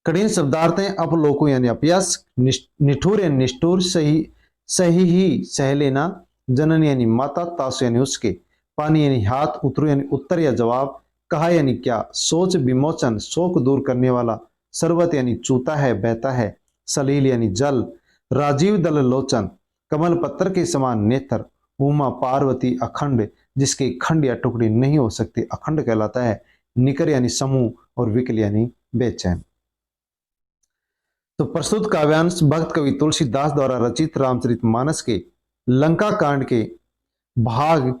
कठिन शब्दार्थ है अपलोको यानी अपयस, निठुर यानी निष्ठुर, सही सही ही सह लेना, जनन यानी माता, तासु यानी उसके, पानी यानी हाथ, उतरु यानी उत्तर या जवाब, कहा यानी क्या, सोच विमोचन शोक दूर करने वाला, सर्वत यानी चूता है बहता है, सलील यानी जल, राजीव दल लोचन कमल पत्थर के समान नेत्र, उमा पार्वती अखंड जिसके खंड या टुकड़ी नहीं हो सकती अखंड कहलाता है, निकर यानी समूह और विकल यानी बेचैन। तो प्रस्तुत काव्यांश भक्त कवि तुलसीदास द्वारा रचित रामचरितमानस के लंका कांड के भाग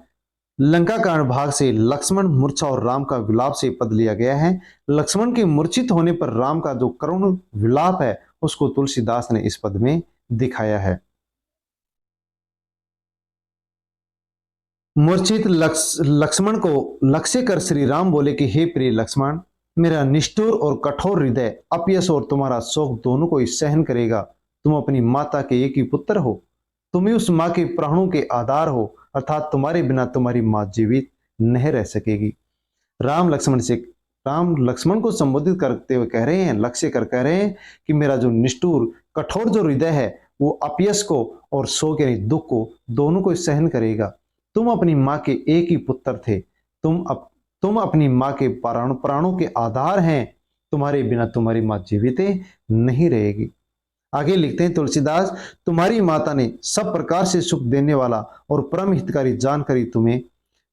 लंका कांड भाग से लक्ष्मण मूर्छा और राम का विलाप से पद लिया गया है। लक्ष्मण के मूर्छित होने पर राम का जो करुण विलाप है उसको तुलसीदास ने इस पद में दिखाया है। मूर्छित लक्ष्मण को लक्ष्य कर श्री राम बोले कि हे प्रिय लक्ष्मण, मेरा निष्ठुर और कठोर हृदय अपयश और तुम्हारा शोक दोनों को ही सहन करेगा। तुम अपनी माता के एक ही पुत्र हो, तुम ही उस माँ के प्राणों के आधार हो, अर्थात तुम्हारे बिना तुम्हारी माँ जीवित नहीं रह सकेगी। राम लक्ष्मण को संबोधित करते हुए कह रहे हैं, लक्ष्य कर कह रहे हैं कि मेरा जो निष्ठुर कठोर जो हृदय है वो अपयश को और शोक यानी दुख को दोनों को सहन करेगा। तुम अपनी माँ के एक ही पुत्र थे, तुम अपनी माँ के प्राणों के आधार हैं, तुम्हारे बिना तुम्हारी माँ जीवित नहीं रहेगी। आगे लिखते हैं तुलसीदास, तुम्हारी माता ने सब प्रकार से सुख देने वाला और परम हितकारी जानकारी तुम्हें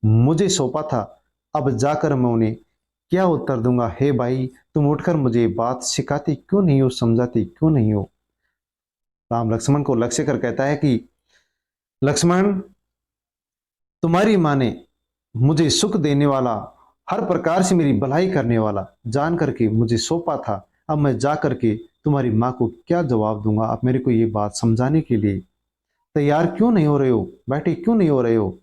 मुझे सौंपा था। अब जाकर मैं उन्हें क्या उत्तर दूंगा। हे भाई, तुम उठकर मुझे बात सिखाती क्यों नहीं हो, समझाती क्यों नहीं हो। राम लक्ष्मण को लक्ष्य कर कहता है कि लक्ष्मण, तुम्हारी माँ ने मुझे सुख देने वाला, हर प्रकार से मेरी भलाई करने वाला जान करके मुझे सौंपा था। अब मैं जा करके तुम्हारी माँ को क्या जवाब दूंगा। आप मेरे को ये बात समझाने के लिए तैयार क्यों नहीं हो रहे हो, बैठे क्यों नहीं हो रहे हो।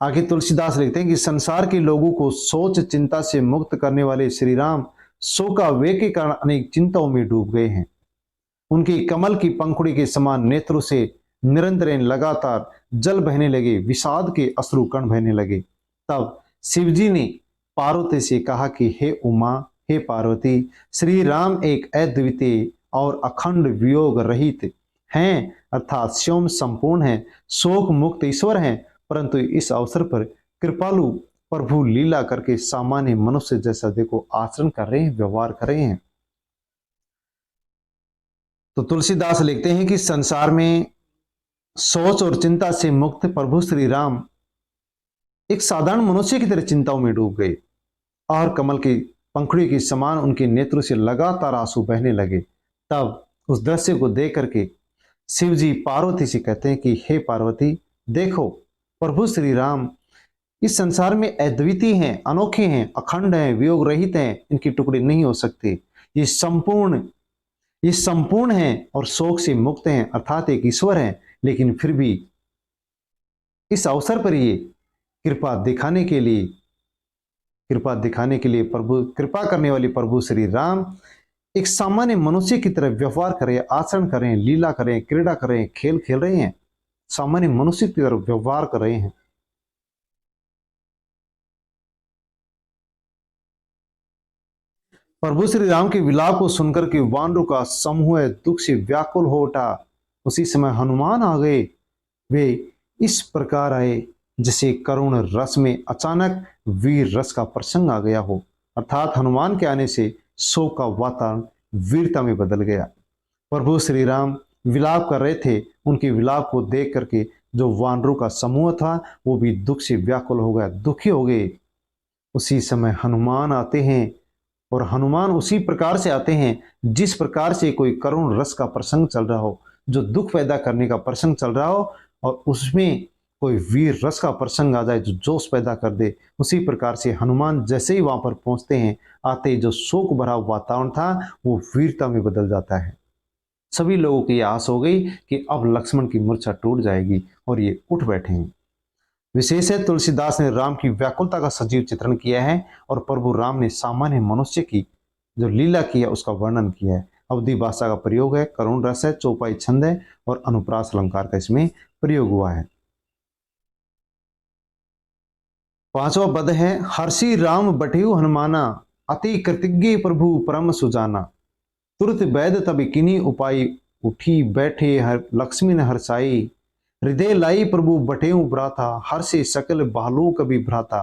आगे तुलसीदास लिखते हैं कि संसार के लोगों को सोच चिंता से मुक्त करने वाले श्री राम शोका वे के कारण अनेक चिंताओं में डूब गए हैं। उनकी कमल की पंखुड़ी के समान नेत्रों से निरंतर लगातार जल बहने लगे, विषाद के अश्रु कण बहने लगे। तब शिवजी ने पार्वती से कहा कि हे उमा, हे पार्वती, श्री राम एक अद्वितीय और अखंड वियोग रहित हैं, अर्थात स्वयं संपूर्ण हैं, शोक मुक्त ईश्वर हैं, परंतु इस अवसर पर कृपालु प्रभु लीला करके सामान्य मनुष्य जैसा देखो आचरण कर रहे हैं, व्यवहार कर रहे हैं। तो तुलसीदास लिखते हैं कि संसार में सोच और चिंता से मुक्त प्रभु श्री राम एक साधारण मनुष्य की तरह चिंताओं में डूब गए और कमल की पंखुड़ी के समान उनके नेत्रों से लगातार आंसू बहने लगे। तब उस दृश्य को देख करके शिव जी पार्वती से कहते हैं कि हे पार्वती, देखो प्रभु श्री राम इस संसार में अद्वितीय हैं, अनोखे हैं, अखंड हैं, वियोग रहित हैं, इनकी टुकड़ी नहीं हो सकती। ये संपूर्ण हैं और शोक से मुक्त हैं, अर्थात एक ईश्वर हैं, लेकिन फिर भी इस अवसर पर ये कृपा दिखाने के लिए प्रभु, कृपा करने वाले प्रभु श्री राम एक सामान्य मनुष्य की तरह व्यवहार करें, आचरण करें, लीला करें, क्रीड़ा करें, खेल खेल रहे हैं, सामान्य मनुष्य की तरह व्यवहार कर रहे हैं। प्रभु श्री राम के विलाप को सुनकर के वानरों का समूह दुख से व्याकुल हो उठा। उसी समय हनुमान आ गए। वे इस प्रकार आए जैसे करुण रस में अचानक वीर रस का प्रसंग आ गया हो, अर्थात हनुमान के आने से शोक का वातावरण वीरता में बदल गया। प्रभु श्री राम विलाप कर रहे थे, उनके विलाप को देख करके जो वानरों का समूह था वो भी दुख से व्याकुल हो गया, दुखी हो गए। उसी समय हनुमान आते हैं और हनुमान उसी प्रकार से आते हैं जिस प्रकार से कोई करुण रस का प्रसंग चल रहा हो, जो दुख पैदा करने का प्रसंग चल रहा हो, और उसमें कोई वीर रस का प्रसंग आ जाए जो जोश पैदा कर दे, उसी प्रकार से हनुमान जैसे ही वहां पर पहुंचते हैं, आते ही जो शोक भरा वातावरण था वो वीरता में बदल जाता है। सभी लोगों की आस हो गई कि अब लक्ष्मण की मूर्छा टूट जाएगी और ये उठ बैठे हैं। विशेष है, तुलसीदास ने राम की व्याकुलता का सजीव चित्रण किया है और प्रभु राम ने सामान्य मनुष्य की जो लीला की है उसका वर्णन किया है। अवधि भाषा का प्रयोग है, करुण रस है, चौपाई छंद है और अनुप्रास अलंकार का इसमें प्रयोग हुआ है। पांचवा पद है, हर्षि राम बटेहु हनुमाना, अति कृतज्ञ प्रभु परम सुजाना। तुरत वैद तब किन्हीं उपाय, उठी बैठे हर लक्ष्मी न हर्षाई। हृदय लाई प्रभु बटेऊ भ्राता, हर्षि सकल बालो कभी भ्राता।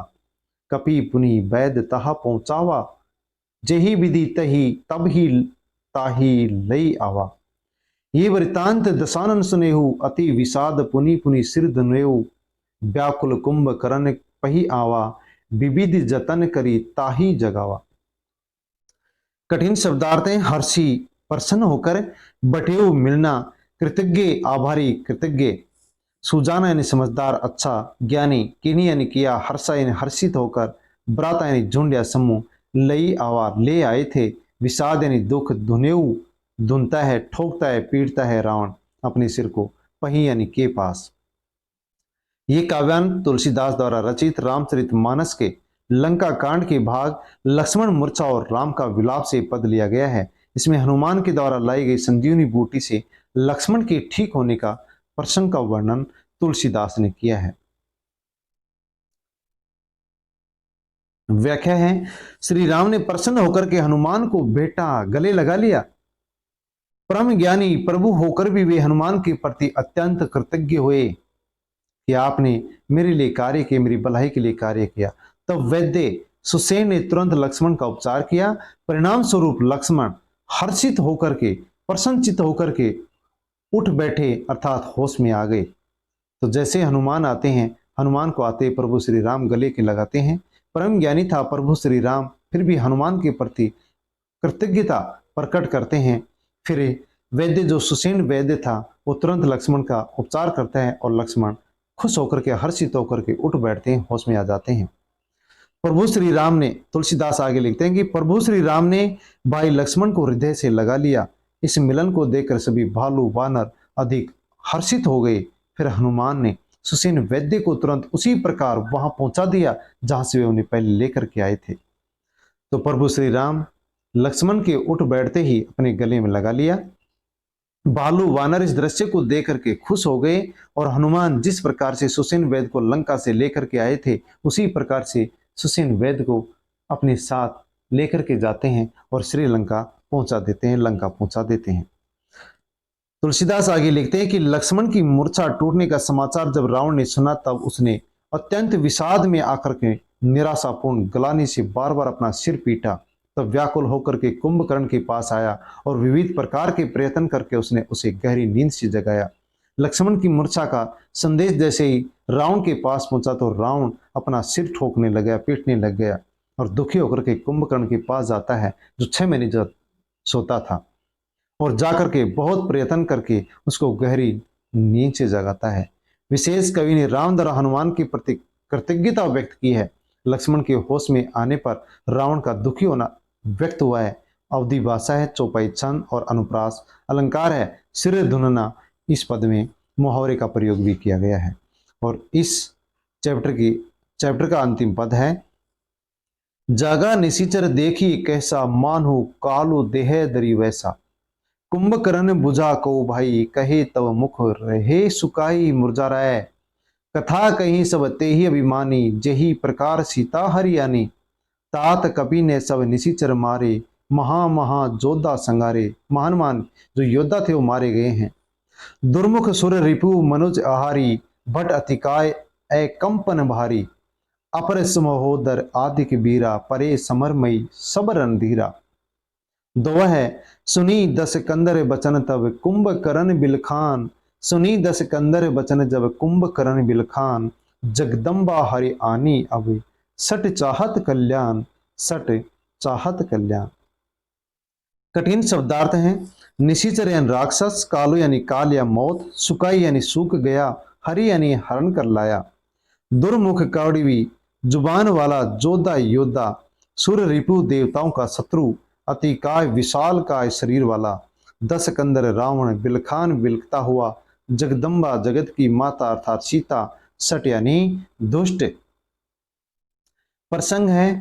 कपि पुनि वैद तहा पहुंचावा, जेहि विधि तही तब ही ताही लई आवा। ये वृतांत दशानन सुनेहु, अति विषाद पुनि पुनि सिर धनेहु। व्याकुल कुंभ करन पही आवा, विविध जतन करी ताही जगावा। कठिन शब्दार्थ है, हर्षि प्रसन्न होकर, बटेऊ मिलना, कृतज्ञ आभारी कृतज्ञ, सुजाना यानी समझदार अच्छा, ज्ञानी, किन्हीं यानी किया, हर्षा यानी हर्षित होकर, ब्राता यानी झुंड या समूह, लई आवा ले आए थे, विषाद यानी दुख, धुनेऊ धुनता है, ठोकता है, पीटता है रावण अपने सिर को, पही यानी के पास। ये काव्यान तुलसीदास द्वारा रचित रामचरितमानस के लंका कांड के भाग लक्ष्मण मूर्छा और राम का विलाप से पद लिया गया है। इसमें हनुमान के द्वारा लाई गई संजीवनी बूटी से लक्ष्मण के ठीक होने का प्रसंग का वर्णन तुलसीदास ने किया है। व्याख्या है, श्री राम ने प्रसन्न होकर के हनुमान को बेटा गले लगा लिया। परम ज्ञानी प्रभु होकर भी वे हनुमान के प्रति अत्यंत कृतज्ञ हुए कि आपने मेरे लिए कार्य किया, मेरी भलाई के लिए कार्य किया। तब वैद्य सुसेन ने तुरंत लक्ष्मण का उपचार किया। परिणाम स्वरूप लक्ष्मण हर्षित होकर के, प्रसन्नचित्त होकर के उठ बैठे अर्थात होश में आ गए। तो जैसे हनुमान आते हैं, हनुमान को आते प्रभु श्री राम गले के लगाते हैं। परम ज्ञानी था प्रभु श्री राम, फिर भी हनुमान के प्रति कृतज्ञता प्रकट करते हैं। फिर वैद्य जो सुसेन वैद्य था वो तुरंत लक्ष्मण का उपचार करता है और लक्ष्मण खुश होकर के, हर्षित होकर के उठ बैठते हैं, होश में आ जाते हैं। प्रभु श्री राम ने, तुलसीदास आगे लिखते हैं कि प्रभु श्री राम ने भाई लक्ष्मण को हृदय से लगा लिया। इस मिलन को देखकर सभी भालू वानर अधिक हर्षित हो गए। फिर हनुमान ने सुसेन वैद्य को तुरंत उसी प्रकार वहां पहुंचा दिया जहां से वे उन्हें पहले लेकर के आए थे। तो प्रभु श्री राम लक्ष्मण के उठ बैठते ही अपने गले में लगा लिया। भालू वानर इस दृश्य को देख करके खुश हो गए और हनुमान जिस प्रकार से सुसेन वैद्य को लंका से लेकर के आए थे उसी प्रकार से सुसेन वैद्य को अपने साथ लेकर के जाते हैं और श्रीलंका पहुंचा देते हैं, लंका पहुंचा देते हैं। तुलसीदास आगे लिखते हैं कि लक्ष्मण की मूर्छा टूटने का समाचार जब रावण ने सुना तब उसने अत्यंत विषाद में आकर के निराशापूर्ण गलानी से बार बार अपना सिर पीटा। तब व्याकुल होकर के कुंभकर्ण के पास आया और विविध प्रकार के प्रयत्न करके उसने उसे गहरी नींद से जगाया। लक्ष्मण की मूर्छा का संदेश जैसे ही रावण के पास पहुंचा तो रावण अपना सिर ठोकने लग गया, पीटने लग गया और दुखी होकर के कुंभकर्ण के पास जाता है जो 6 महीने जब सोता था और जाकर के बहुत प्रयत्न करके उसको गहरी नींद से जगाता है। विशेष कवि ने राम द्वारा हनुमान के प्रति कृतज्ञता व्यक्त की है। लक्ष्मण के होश में आने पर रावण का दुखी होना व्यक्त हुआ है। अवधि भाषा है, चौपाई छंद और अनुप्रास अलंकार है, सिर धुनना। इस पद में मुहावरे का प्रयोग भी किया गया है। और इस चैप्टर का अंतिम पद है, जागा निशिचर देखी कैसा, मानहु कालु देह दरी वैसा। कुंभकर्ण बुझा को भाई, कहे तब मुख रहे सुकाई मुरझाराय। कथा कहीं सब तेहि अभिमानी, जेहि प्रकार सीता हरियाणी। तात कपि ने सब निशिचर मारे, महा महा जोधा संगारे। महान महान जो योद्धा थे वो मारे गए हैं। दुर्मुख सुर रिपु मनुज आहारी, भट अतिकाय ए कंपन भारी। अपर समहोदर आदिक बीरा, परे समरमयी सब रणधीरा। दोहा है, सुनी दस कंदर बचन तब कुंभकर्ण बिलखान। सुनी दस कंदर बचन जब कुंभकर्ण बिलखान। जगदम्बा हरि आनी अब सट चाहत कल्याण, सट चाहत कल्याण। कठिन शब्दार्थ हैं, निशिचर यानी राक्षस, कालो यानी काल या मौत, सुकाई यानी सूख गया, हरि यानी हरण कर लाया। दुर्मुख कौड़वी जुबान वाला जोधा योद्धा, सुर रिपु देवताओं का शत्रु, अतिकाय विशाल काय शरीर वाला, 10 कंदर रावण बिलखान बिलखता हुआ, जगदम्बा जगत की माता अर्थात सीता, सट यानी दुष्ट। प्रसंग है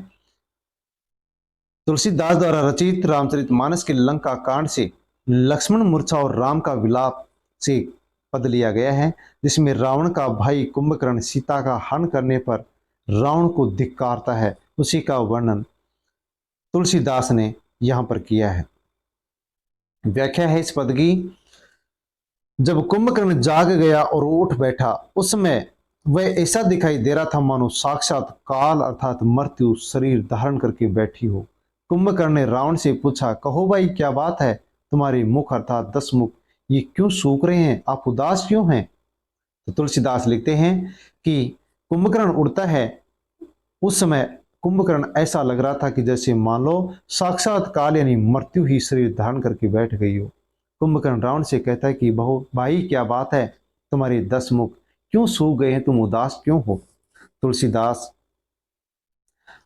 तुलसीदास द्वारा रचित रामचरितमानस के लंका कांड से लक्ष्मण मूर्छा और राम का विलाप से पद लिया गया है, जिसमें रावण का भाई कुंभकर्ण सीता का हरण करने पर रावण को धिक्कारता है, उसी का वर्णन तुलसीदास ने यहां पर किया है। व्याख्या है इस पद की, जब कुंभकर्ण जाग गया और उठ बैठा, उसमें वह ऐसा दिखाई दे रहा था मानो साक्षात काल अर्थात मृत्यु शरीर धारण करके बैठी हो। कुंभकर्ण ने रावण से पूछा, कहो भाई क्या बात है, तुम्हारे मुख अर्थात 10 मुख ये क्यों सूख रहे हैं, आप उदास क्यों हैं। तो तुलसीदास लिखते हैं कि कुंभकर्ण उड़ता है, उस समय कुंभकर्ण ऐसा लग रहा था कि जैसे मान लो साक्षात काल यानी मृत्यु ही शरीर धारण करके बैठ गई हो। कुंभकर्ण रावण से कहता है कि बहु भाई क्या बात है, तुम्हारे 10 मुख क्यों सूख गए हैं, तुम उदास क्यों हो। तुलसीदास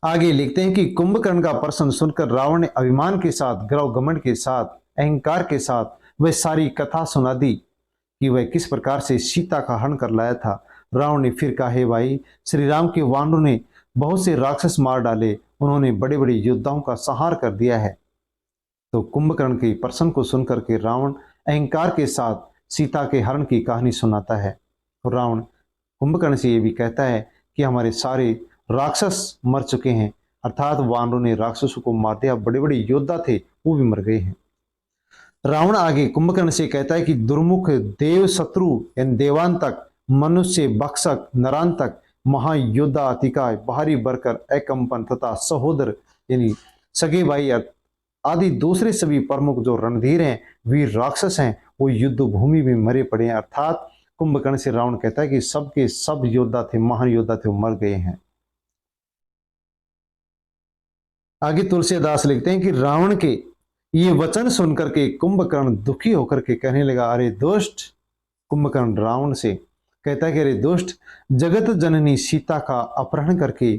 आगे लिखते हैं कि कुंभकर्ण का प्रश्न सुनकर रावण ने अभिमान के साथ, गर्व घमंड के साथ, अहंकार के साथ वह सारी कथा सुना दी कि वह किस प्रकार से सीता का हरण कर लाया था। रावण ने फिर कहा, हे भाई, श्री राम के वानरों ने बहुत से राक्षस मार डाले, उन्होंने बड़े बड़े योद्धाओं का संहार कर दिया है। तो कुंभकर्ण के प्रश्न को सुनकर के रावण अहंकार के साथ सीता के हरण की कहानी सुनाता है। और रावण कुंभकर्ण से ये भी कहता है कि हमारे सारे राक्षस मर चुके हैं, अर्थात वानरों ने राक्षसों को मार दिया, बड़े बड़े योद्धा थे वो भी मर गए हैं। रावण आगे कुंभकर्ण से कहता है कि दुर्मुख देव शत्रु यानी देवांतक, मनुष्य भक्षक नरांतक, महायोद्धा अतिकाय, बाहरी बरकर अकंपन तथा सहोदर यानी सगे भाई आदि दूसरे सभी प्रमुख जो रणधीर हैं, वीर राक्षस हैं, वो युद्ध भूमि में मरे पड़े हैं। अर्थात कुंभकर्ण से रावण कहता है कि सबके सब योद्धा थे, महान योद्धा थे, वो मर गए हैं। आगे तुलसीदास लिखते हैं कि रावण के ये वचन सुनकर के कुंभकर्ण दुखी होकर के कहने लगा, अरे दुष्ट। कुंभकर्ण रावण से कहता है कि अरे दुष्ट, जगत जननी सीता का अपहरण करके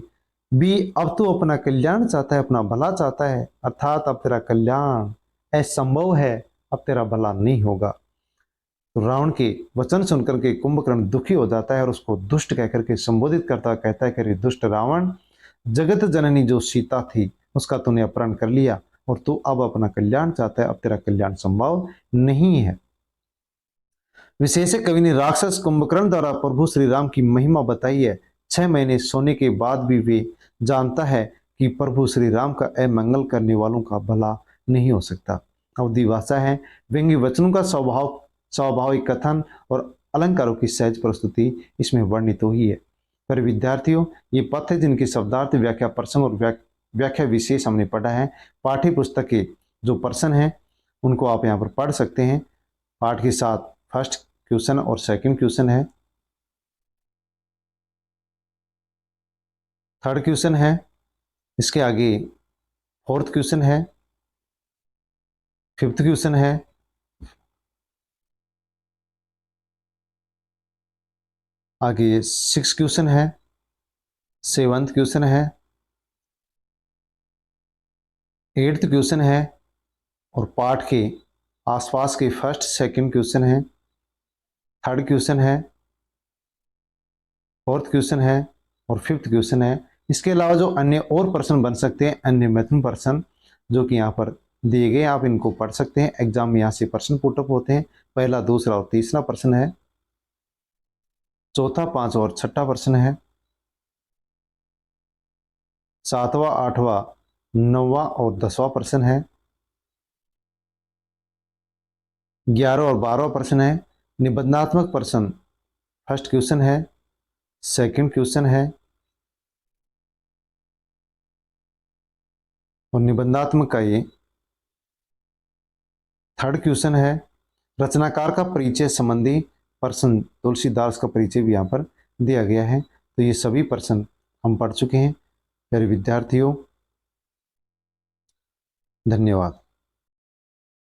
भी अब तो अपना कल्याण चाहता है, अपना भला चाहता है, अर्थात अब तेरा कल्याण असंभव है, अब तेरा भला नहीं होगा। तो रावण के वचन सुनकर के कुंभकर्ण दुखी हो जाता है और उसको दुष्ट कहकर के संबोधित करता कहता है कि अरे दुष्ट रावण, जगत जननी जो सीता थी उसका तूने अपहरण कर लिया और तू अब अपना कल्याण चाहता है, अब तेरा कल्याण संभव नहीं है। विशेषज्ञ कवि ने राक्षस कुंभकर्ण द्वारा प्रभु श्री राम की महिमा बताई है। 6 महीने सोने के बाद भी वे जानता है कि प्रभु श्री राम का अमंगल करने वालों का भला नहीं हो सकता। अवधि भाषा है, व्यंग्य वचनों का स्वाभाविक कथन और अलंकारों की सहज प्रस्तुति इसमें वर्णित हुई है। पर विद्यार्थियों, ये पद है जिनके शब्दार्थ, व्याख्या, प्रसंग और व्याख्या विशेष हमने पढ़ा है। पाठ्य पुस्तक के जो प्रश्न हैं उनको आप यहाँ पर पढ़ सकते हैं। पाठ के साथ फर्स्ट क्वेश्चन और सेकंड क्वेश्चन है, थर्ड क्वेश्चन है, इसके आगे फोर्थ क्वेश्चन है, फिफ्थ क्वेश्चन है, आगे सिक्स क्वेश्चन है, सेवंथ क्वेश्चन है, एट्थ क्वेश्चन है और पाठ के आसपास के फर्स्ट सेकंड क्वेश्चन है, थर्ड क्वेश्चन है, फोर्थ क्वेश्चन है और फिफ्थ क्वेश्चन है। इसके अलावा जो अन्य और प्रश्न बन सकते हैं, अन्य महत्वपूर्ण प्रश्न जो कि यहाँ पर दिए गए, आप इनको पढ़ सकते हैं। एग्जाम में यहाँ से प्रश्न पुटअप होते हैं। पहला, दूसरा और तीसरा प्रश्न है, चौथा, पांचवा और छठा प्रश्न है, सातवां, आठवां, नौवां और 10वां प्रश्न है, 11वां और 12वां प्रश्न है। निबंधात्मक प्रश्न फर्स्ट क्वेश्चन है, सेकंड क्वेश्चन है और निबंधात्मक का ये थर्ड क्वेश्चन है। रचनाकार का परिचय संबंधी प्रश्न, तुलसीदास का परिचय भी यहाँ पर दिया गया है। तो ये सभी प्रश्न हम पढ़ चुके हैं। प्यारे विद्यार्थियों, धन्यवाद।